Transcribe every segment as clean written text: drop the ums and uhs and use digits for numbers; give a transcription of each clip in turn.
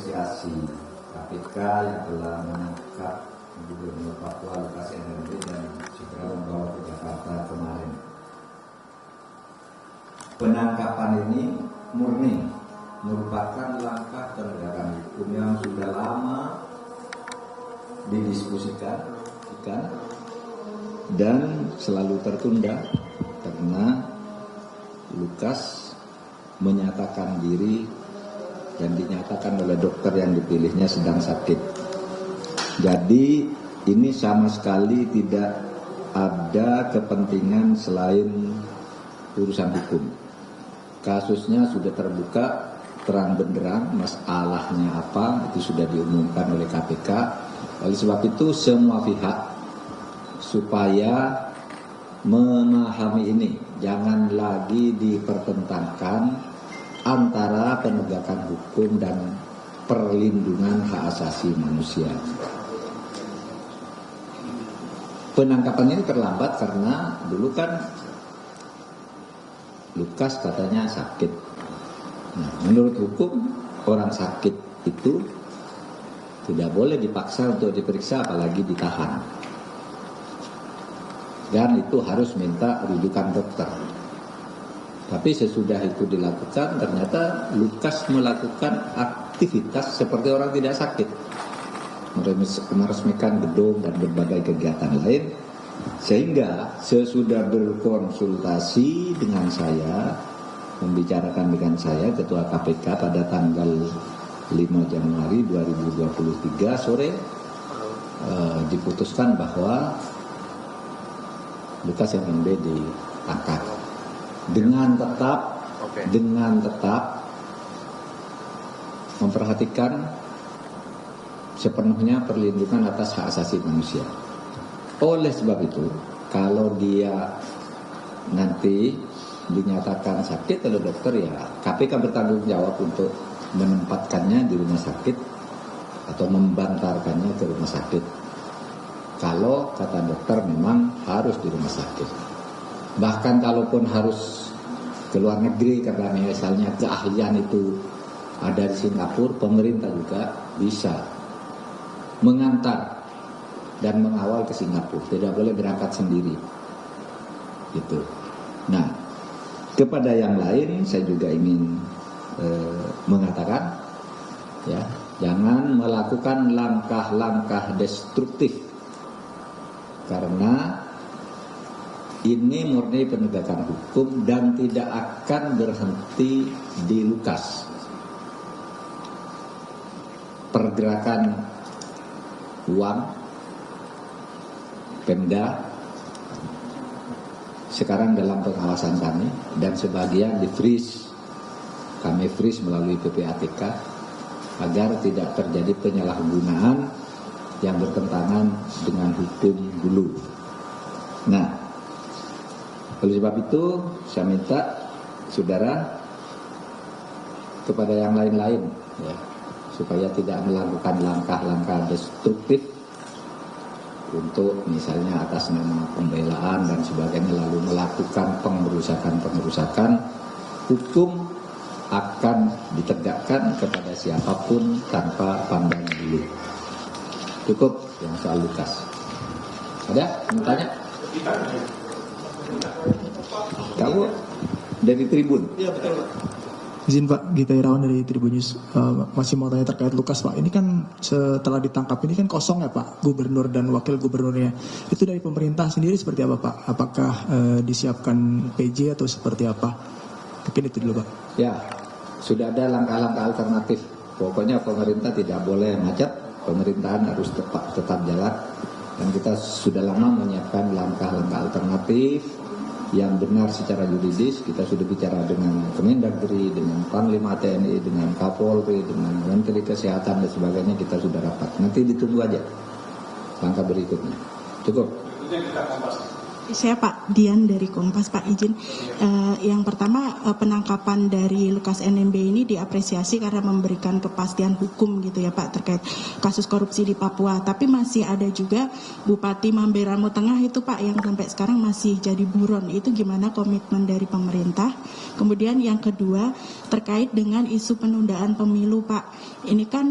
mengapresiasi KPK yang telah menangkap Gubernur Papua Lukas NMB dan segera membawa ke Jakarta kemarin. Penangkapan ini murni merupakan langkah penegakan hukum yang sudah lama didiskusikan dan selalu tertunda karena Lukas menyatakan diri dan dinyatakan oleh dokter yang dipilihnya sedang sakit. Jadi ini sama sekali tidak ada kepentingan selain urusan hukum. Kasusnya sudah terbuka terang benderang, masalahnya apa itu sudah diumumkan oleh KPK. Oleh sebab itu semua pihak supaya memahami ini, jangan lagi dipertentangkan antara penegakan hukum dan perlindungan hak asasi manusia. Penangkapan ini terlambat karena dulu kan Lukas katanya sakit. Nah, menurut hukum orang sakit itu tidak boleh dipaksa untuk diperiksa apalagi ditahan. Dan itu harus minta rujukan dokter. Tapi sesudah itu dilakukan, ternyata Lukas melakukan aktivitas seperti orang tidak sakit. Meresmikan gedung dan berbagai kegiatan lain. Sehingga sesudah berkonsultasi dengan saya, membicarakan dengan saya, Ketua KPK pada tanggal 5 Januari 2023 sore, diputuskan bahwa Lukas NMB ditangkap dengan tetap memperhatikan sepenuhnya perlindungan atas hak asasi manusia. Oleh sebab itu, kalau dia nanti dinyatakan sakit oleh dokter, ya KPK bertanggung jawab untuk menempatkannya di rumah sakit atau membantarkannya ke rumah sakit. Kalau kata dokter memang harus di rumah sakit. Bahkan kalaupun harus ke luar negeri karena misalnya keahlian itu ada di Singapura, pemerintah juga bisa mengantar dan mengawal ke Singapura. Tidak boleh berangkat sendiri. Gitu. Nah, kepada yang lain saya juga ingin mengatakan, ya, jangan melakukan langkah-langkah destruktif karena ini murni penegakan hukum dan tidak akan berhenti di Lukas. Pergerakan uang Pemda sekarang dalam pengawasan kami dan sebagian di-freeze. Kami freeze melalui PPATK agar tidak terjadi penyalahgunaan yang bertentangan dengan hukum dulu. Nah, oleh sebab itu saya minta saudara kepada yang lain-lain, ya, supaya tidak melakukan langkah-langkah destruktif untuk misalnya atas nama pembelaan dan sebagainya lalu melakukan pengerusakan. Hukum akan ditegakkan kepada siapapun tanpa pandang bulu. Cukup yang soal Lukas. Ada yang tanya? Kamu dari Tribun? Iya, betul, Pak. Izin Pak, Gita Irawan dari Tribun News. Masih mau tanya terkait Lukas, Pak. Ini kan setelah ditangkap ini kan kosong ya Pak, gubernur dan wakil gubernurnya. Itu dari pemerintah sendiri seperti apa Pak? Apakah disiapkan PJ atau seperti apa? Mungkin itu dulu Pak. Ya, sudah ada langkah-langkah alternatif. Pokoknya pemerintah tidak boleh macet, pemerintahan harus tetap jalan. Dan kita sudah lama menyiapkan langkah-langkah alternatif yang benar secara yuridis. Kita sudah bicara dengan Kemendagri, dengan Panglima TNI, dengan Kapolri, dengan Menteri Kesehatan dan sebagainya. Kita sudah rapat. Nanti ditunggu aja langkah berikutnya. Cukup. Saya Pak Dian dari Kompas, Pak izin. Yang pertama, penangkapan dari Lukas NMB ini diapresiasi karena memberikan kepastian hukum gitu ya Pak terkait kasus korupsi di Papua. Tapi masih ada juga Bupati Mamberamo Tengah itu Pak yang sampai sekarang masih jadi buron. Itu gimana komitmen dari pemerintah? Kemudian yang kedua terkait dengan isu penundaan pemilu Pak. Ini kan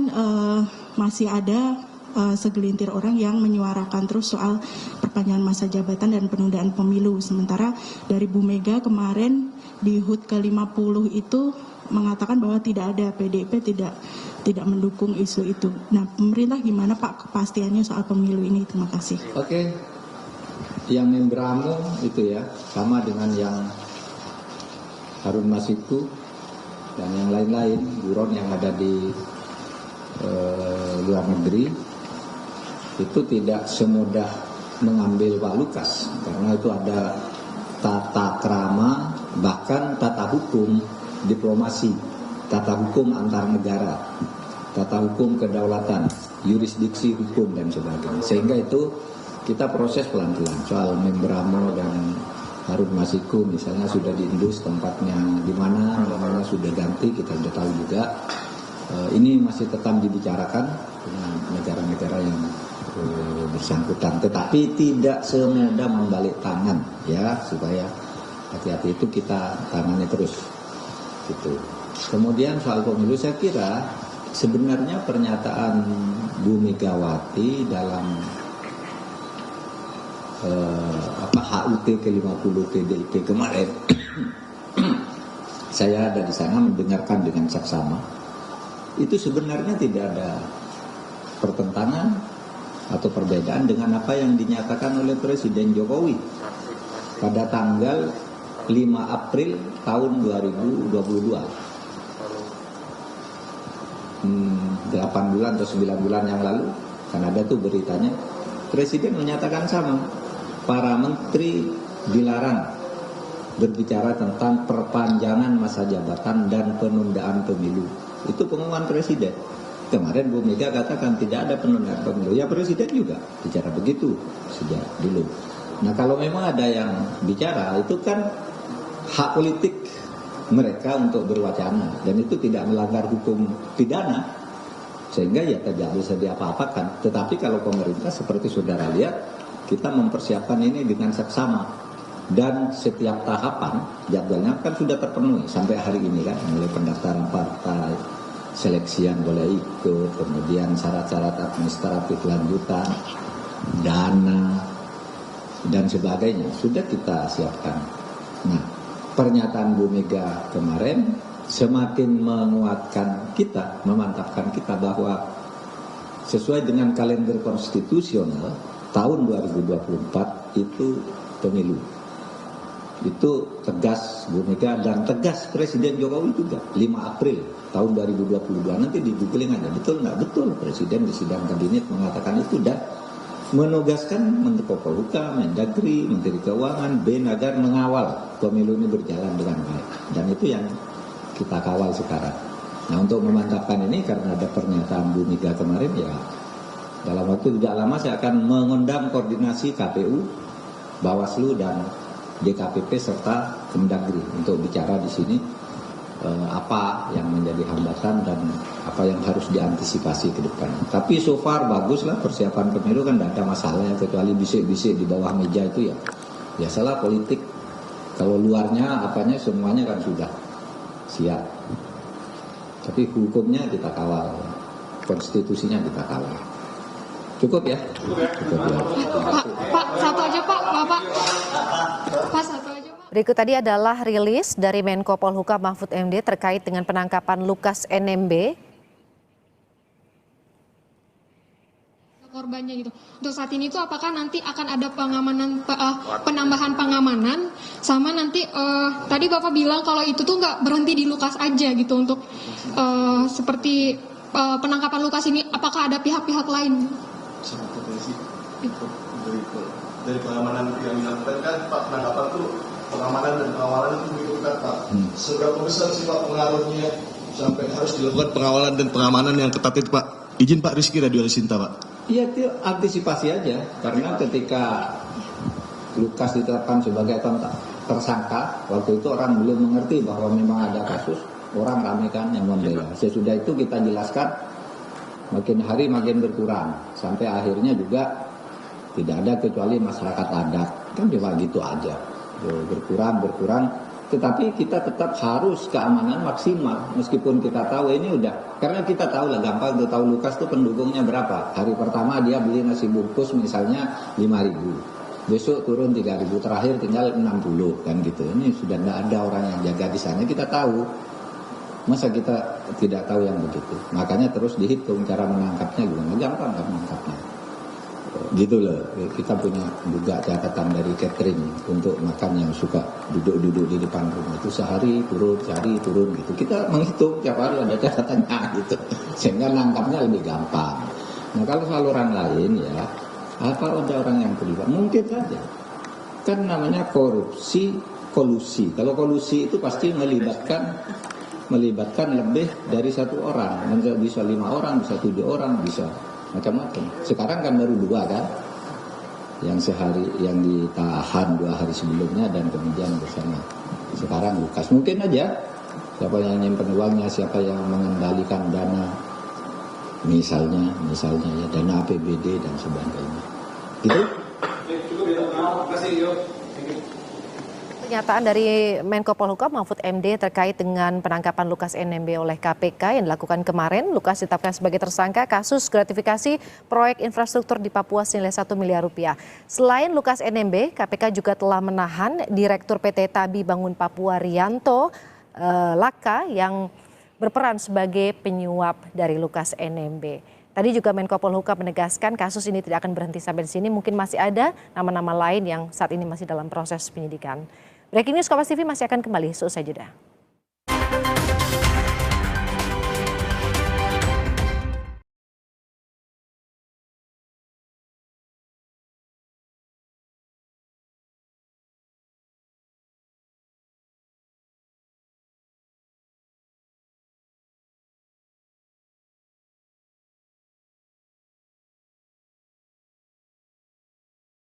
masih ada segelintir orang yang menyuarakan terus soal perpanjangan masa jabatan dan penundaan pemilu. Sementara dari Bu Mega kemarin di HUT ke-50 itu mengatakan bahwa tidak ada, PDIP tidak mendukung isu itu. Nah, pemerintah gimana Pak kepastiannya soal pemilu ini? Terima kasih. Oke, yang Membramo itu ya sama dengan yang Harun Masiku dan yang lain-lain buron yang ada di luar negeri. Itu tidak semudah mengambil Pak Lukas karena itu ada tata krama, bahkan tata hukum diplomasi, tata hukum antar negara, tata hukum kedaulatan, yurisdiksi hukum dan sebagainya. Sehingga itu kita proses pelan-pelan. Soal Membramo dan Harun Masiku misalnya sudah diindus tempatnya di mana, namanya sudah ganti, kita sudah tahu juga. Ini masih tetap dibicarakan dengan negara-negara yang bersangkutan, tetapi tidak semudah membalik tangan ya, supaya hati-hati itu kita tangani terus gitu. Kemudian soal pemilu saya kira sebenarnya pernyataan Bu Megawati dalam HUT ke-50 PDIP kemarin saya ada di sana mendengarkan dengan saksama, itu sebenarnya tidak ada pertentangan atau perbedaan dengan apa yang dinyatakan oleh Presiden Jokowi pada tanggal 5 April tahun 2022. 8 bulan atau 9 bulan yang lalu, kan ada tuh beritanya, Presiden menyatakan sama, para menteri dilarang berbicara tentang perpanjangan masa jabatan dan penundaan pemilu. Itu pengumuman Presiden. Kemarin Bu Mega katakan tidak ada penundaan pemilu. Ya Presiden juga bicara begitu sejak dulu. Nah kalau memang ada yang bicara, itu kan hak politik mereka untuk berwacana. Dan itu tidak melanggar hukum pidana. Sehingga ya tidak bisa diapa-apakan. Tetapi kalau pemerintah seperti saudara lihat, kita mempersiapkan ini dengan seksama. Dan setiap tahapan jadwalnya kan sudah terpenuhi sampai hari ini kan. Mulai pendaftaran partai, seleksian boleh ikut, kemudian syarat-syarat administratif lanjutan, dana, dan sebagainya sudah kita siapkan. Nah, pernyataan Bu Mega kemarin semakin menguatkan kita, memantapkan kita bahwa sesuai dengan kalender konstitusional tahun 2024 itu pemilu. Itu tegas Bu Mega dan tegas Presiden Jokowi juga 5 April tahun 2022. Nanti di googling aja, betul nggak? Betul, Presiden di sidang kabinet mengatakan itu dan menugaskan Menteri Polhukam, Mendagri, Menteri Keuangan, BEN agar mengawal pemilu ini berjalan dengan baik. Dan itu yang kita kawal sekarang. Nah untuk memantapkan ini karena ada pernyataan Bu Mega kemarin ya, dalam waktu tidak lama saya akan mengundang koordinasi KPU, Bawaslu dan DKPP serta Kemendagri untuk bicara di sini apa yang menjadi hambatan dan apa yang harus diantisipasi ke depan. Tapi so far baguslah persiapan pemilu kan tidak ada masalah ya, kecuali bisik-bisik di bawah meja itu ya biasalah politik. Kalau luarnya apanya semuanya kan sudah siap. Tapi hukumnya kita kawal, konstitusinya kita kawal. Cukup ya? Cukup ya. Pak, satu aja Pak, Bapak. Pak, satu aja Pak. Berikut tadi adalah rilis dari Menko Polhukam Mahfud MD terkait dengan penangkapan Lukas NMB. Korbannya gitu. Untuk saat ini tuh apakah nanti akan ada pengamanan, penambahan pengamanan, sama nanti tadi Bapak bilang kalau itu tuh nggak berhenti di Lukas aja gitu untuk seperti penangkapan Lukas ini, apakah ada pihak-pihak lain? Sangat potensi dari pengamanan yang dilakukan kan Pak, penangkapan tuh pengamanan dan pengawalan itu begitu ketat Pak. Seberapa besar sih Pak pengaruhnya sampai harus dilakukan pengawalan dan pengamanan yang ketat itu Pak? Izin Pak Rizky Radio Sinta Pak. Iya itu antisipasi aja karena ketika Lukas ditetapkan sebagai tersangka, waktu itu orang belum mengerti bahwa memang ada kasus, orang ramai kan yang membela. Sesudah itu kita jelaskan, makin hari makin berkurang, sampai akhirnya juga tidak ada kecuali masyarakat adat, kan cuma gitu aja, berkurang. Tetapi kita tetap harus keamanan maksimal, meskipun kita tahu ini udah, karena kita tahu lah gampang untuk tahu Lukas tuh pendukungnya berapa. Hari pertama dia beli nasi bungkus misalnya 5.000, besok turun 3.000, terakhir tinggal 60 kan gitu. Ini sudah nggak ada orang yang jaga di sana, kita tahu. Masa kita tidak tahu yang begitu? Makanya terus dihitung cara menangkapnya gimana, gampang kan menangkapnya. Gitu loh, kita punya juga catatan dari catering untuk makan yang suka duduk-duduk di depan rumah itu sehari turun gitu. Kita menghitung tiap hari ada catatannya gitu, sehingga nangkapnya lebih gampang. Nah kalau saluran lain ya, apa ada orang yang terlibat? Mungkin saja. Kan namanya kolusi. Kalau kolusi itu pasti melibatkan lebih dari satu orang, bisa 5 orang, bisa 7 orang, bisa macam-macam. Sekarang kan baru 2 kan, yang ditahan 2 hari sebelumnya dan kemudian bersama. Sekarang Lukas, mungkin aja siapa yang nyimpen uangnya, siapa yang mengendalikan dana, misalnya ya dana APBD dan sebagainya. Gitu. Pernyataan dari Menko Polhukam Mahfud MD terkait dengan penangkapan Lukas NMB oleh KPK yang dilakukan kemarin. Lukas ditetapkan sebagai tersangka kasus gratifikasi proyek infrastruktur di Papua senilai 1 miliar rupiah. Selain Lukas NMB, KPK juga telah menahan Direktur PT Tabi Bangun Papua Rianto Laka yang berperan sebagai penyuap dari Lukas NMB. Tadi juga Menko Polhukam menegaskan kasus ini tidak akan berhenti sampai di sini. Mungkin masih ada nama-nama lain yang saat ini masih dalam proses penyidikan. Breaking News Kompas TV masih akan kembali seusai jeda.